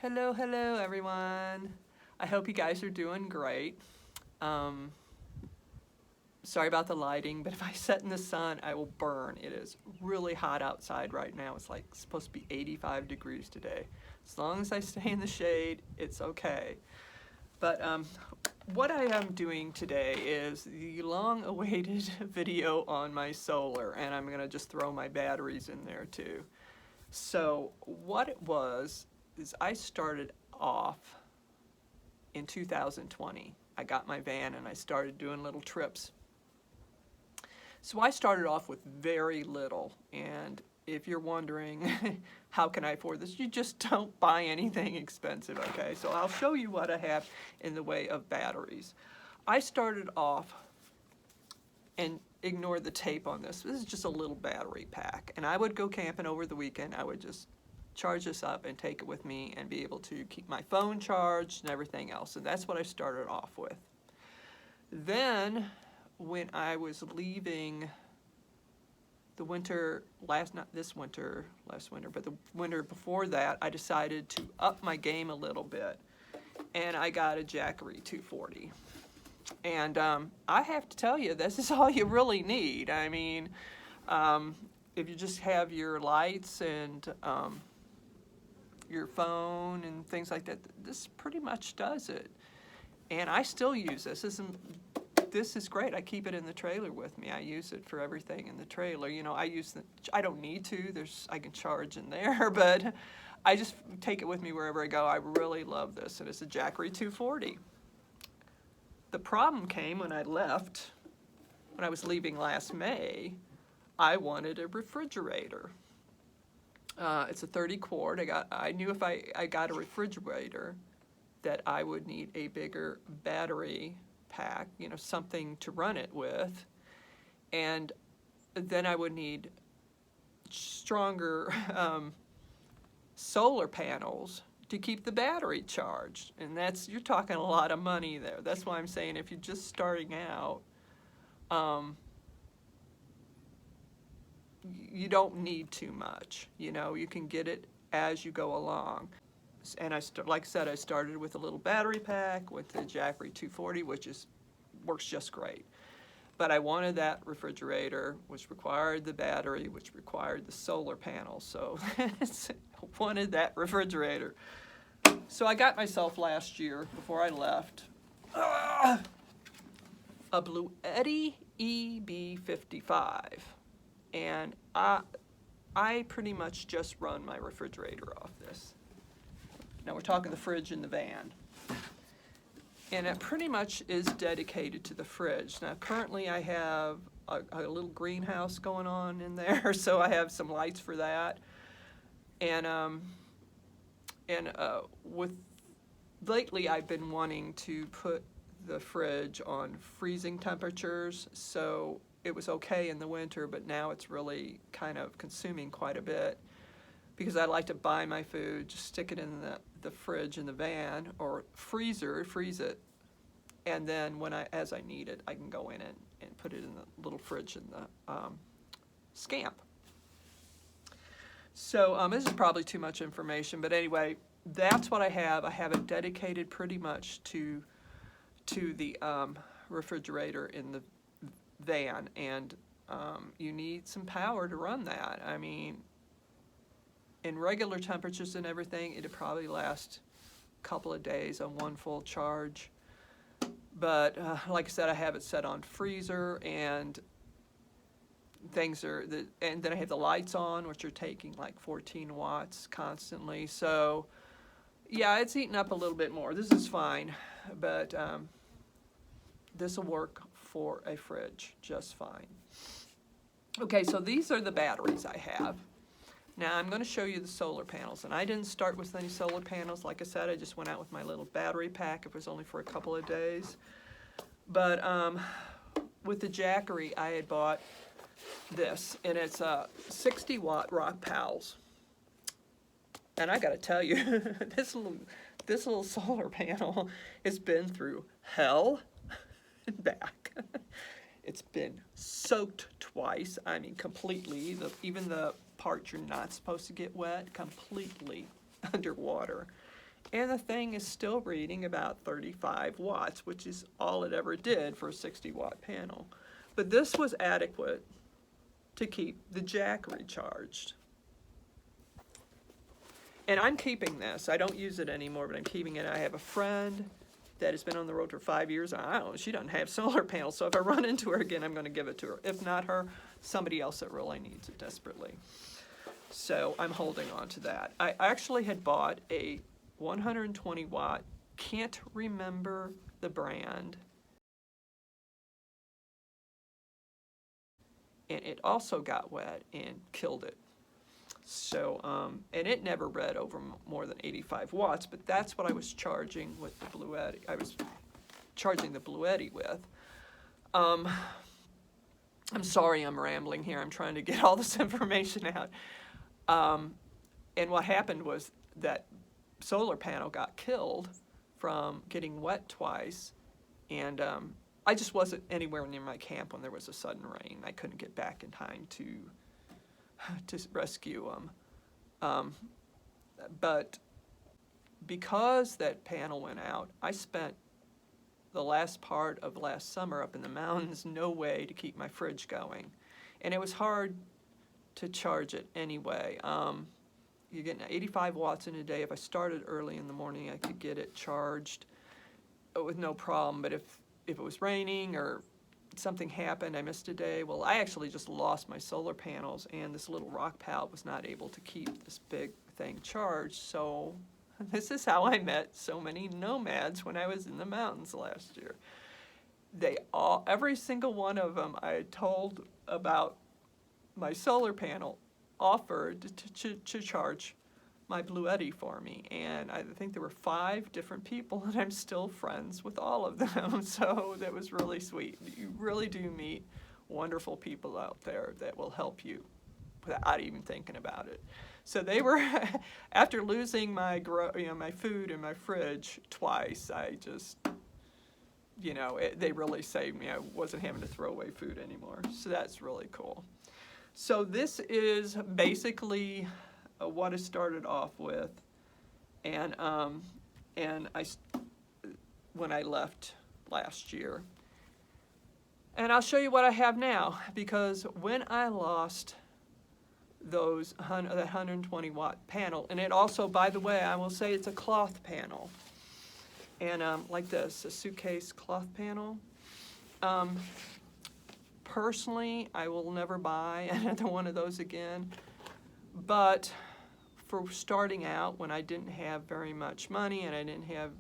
Hello everyone. I hope you guys are doing great. Sorry about the lighting, but if I sit in the sun, I will burn. It is really hot outside right now. It's like supposed to be 85 degrees today. As long as I stay in the shade, it's okay. But what I am doing today is the long-awaited video on my solar, and I'm gonna just throw my batteries in there too. So what it was is I started off in 2020. I got my van and I started doing little trips. So I started off with very little, and if you're wondering how can I afford this, you just don't buy anything expensive, okay? So I'll show you what I have in the way of batteries. I started off, and ignore the tape on this. This is just a little battery pack, and I would go camping over the weekend. I would just charge this up and take it with me and be able to keep my phone charged and everything else. And that's what I started off with. Then when I was leaving the winter, last winter, but the winter before that, I decided to up my game a little bit, and I got a Jackery 240. And I have to tell you, this is all you really need. I mean, if you just have your lights and your phone and things like that, this pretty much does it. And I still use this. This is great. I keep it in the trailer with me. I use it for everything in the trailer. You know, I don't need to. I can charge in there, but I just take it with me wherever I go. I really love this, and it's a Jackery 240. The problem came when I left. When I was leaving last May, I wanted a refrigerator. It's a 30 quart. I knew if I got a refrigerator that I would need a bigger battery pack, you know, something to run it with, and then I would need stronger solar panels to keep the battery charged, and you're talking a lot of money there. That's why I'm saying if you're just starting out, you don't need too much. You know, you can get it as you go along. And like I said, I started with a little battery pack with the Jackery 240, which works just great. But I wanted that refrigerator, which required the battery, which required the solar panel. So I wanted that refrigerator. So I got myself last year, before I left, a Blue Eddy EB55. And I pretty much just run my refrigerator off this. Now we're talking the fridge in the van. And it pretty much is dedicated to the fridge. Now currently I have a little greenhouse going on in there, so I have some lights for that. And lately I've been wanting to put the fridge on freezing temperatures, so it was okay in the winter, but now it's really kind of consuming quite a bit, because I like to buy my food, just stick it in the fridge in the van or freeze it, and then as I need it, I can go in and put it in the little fridge in the Scamp. So this is probably too much information, but anyway, that's what I have. I have it dedicated pretty much to the refrigerator in the van, and you need some power to run that. I mean, in regular temperatures and everything, it'd probably last a couple of days on one full charge. But like I said, I have it set on freezer, and and then I have the lights on, which are taking like 14 watts constantly. So yeah, it's eating up a little bit more. This is fine, but this will work for a fridge just fine. Okay, so these are the batteries I have. Now I'm going to show you the solar panels, and I didn't start with any solar panels. Like I said, I just went out with my little battery pack. It was only for a couple of days. But with the Jackery, I had bought this, and it's a 60-watt Rock Pals. And I got to tell you, this little solar panel has been through hell and back. It's been soaked twice. I mean, completely. Even the part you're not supposed to get wet, completely underwater. And the thing is still reading about 35 watts, which is all it ever did for a 60-watt panel. But this was adequate to keep the jack recharged. And I'm keeping this. I don't use it anymore, but I'm keeping it. I have a friend that has been on the road for 5 years. And I don't know, she doesn't have solar panels, so if I run into her again, I'm going to give it to her. If not her, somebody else that really needs it desperately. So I'm holding on to that. I actually had bought a 120 watt, can't remember the brand, and it also got wet and killed it. So, and it never read over more than 85 watts, but that's what I was charging with the Bluetti. I was charging the Bluetti with. I'm sorry I'm rambling here. I'm trying to get all this information out. And what happened was that solar panel got killed from getting wet twice, and I just wasn't anywhere near my camp when there was a sudden rain. I couldn't get back in time to rescue them. But because that panel went out, I spent the last part of last summer up in the mountains, no way to keep my fridge going. And it was hard to charge it anyway. You're getting 85 watts in a day. If I started early in the morning, I could get it charged with no problem. But if it was raining or something happened, I missed a day, well, I actually just lost my solar panels, and this little rock pallet was not able to keep this big thing charged. So this is how I met so many nomads when I was in the mountains last year. Every single one of them I had told about my solar panel offered to charge my Bluetti for me, and I think there were 5 different people, and I'm still friends with all of them. So that was really sweet. You really do meet wonderful people out there that will help you without even thinking about it. So they were, after losing my my food in my fridge twice, I just, they really saved me. I wasn't having to throw away food anymore. So that's really cool. So this is basically what I started off with, and when I left last year. And I'll show you what I have now, because when I lost that 120 watt panel, and it also, by the way, I will say it's a cloth panel, and like this, a suitcase cloth panel. Personally, I will never buy another one of those again, but for starting out when I didn't have very much money and I didn't have,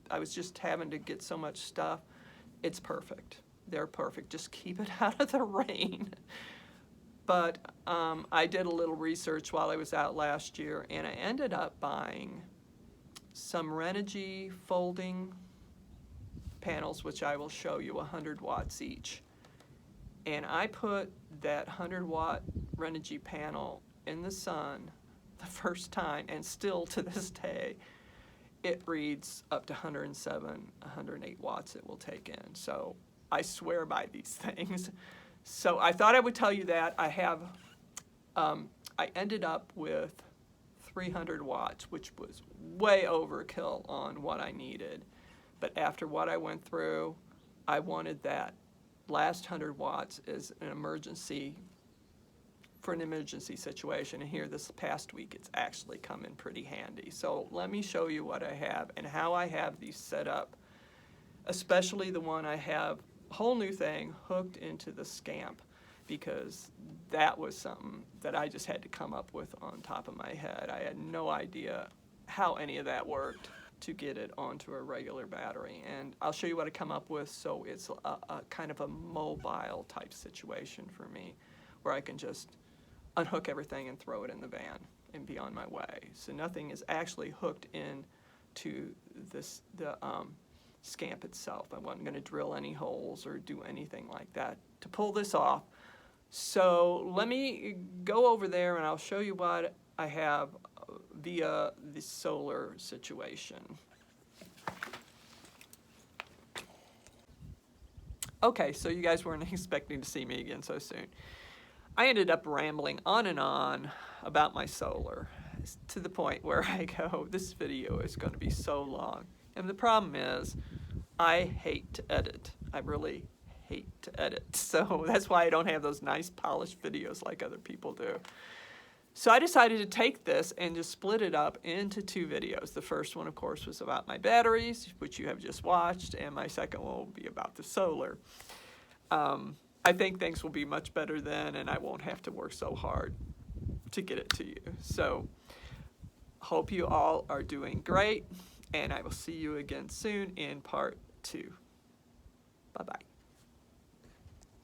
I was just having to get so much stuff, it's perfect. They're perfect. Just keep it out of the rain. But I did a little research while I was out last year, and I ended up buying some Renogy folding panels, which I will show you, 100 watts each. And I put that 100 watt Renogy panel in the sun the first time, and still to this day, it reads up to 107, 108 watts it will take in. So I swear by these things. So I thought I would tell you that. I ended up with 300 watts, which was way overkill on what I needed. But after what I went through, I wanted that last 100 watts as an emergency, for an emergency situation. And here this past week, it's actually come in pretty handy. So let me show you what I have and how I have these set up, especially the one I have, whole new thing, hooked into the Scamp, because that was something that I just had to come up with on top of my head. I had no idea how any of that worked to get it onto a regular battery. And I'll show you what I come up with, so it's a kind of a mobile type situation for me, where I can just unhook everything and throw it in the van and be on my way. So nothing is actually hooked in to the Scamp itself. I wasn't going to drill any holes or do anything like that to pull this off. So let me go over there and I'll show you what I have via the solar situation. Okay, so you guys weren't expecting to see me again so soon. I ended up rambling on and on about my solar. to the point where I go, this video is going to be so long. And the problem is, I hate to edit. I really hate to edit. So that's why I don't have those nice polished videos like other people do. So I decided to take this and just split it up into 2 videos. The first one, of course, was about my batteries, which you have just watched, and my second one will be about the solar. I think things will be much better then, and I won't have to work so hard to get it to you. So hope you all are doing great, and I will see you again soon in part 2. Bye-bye.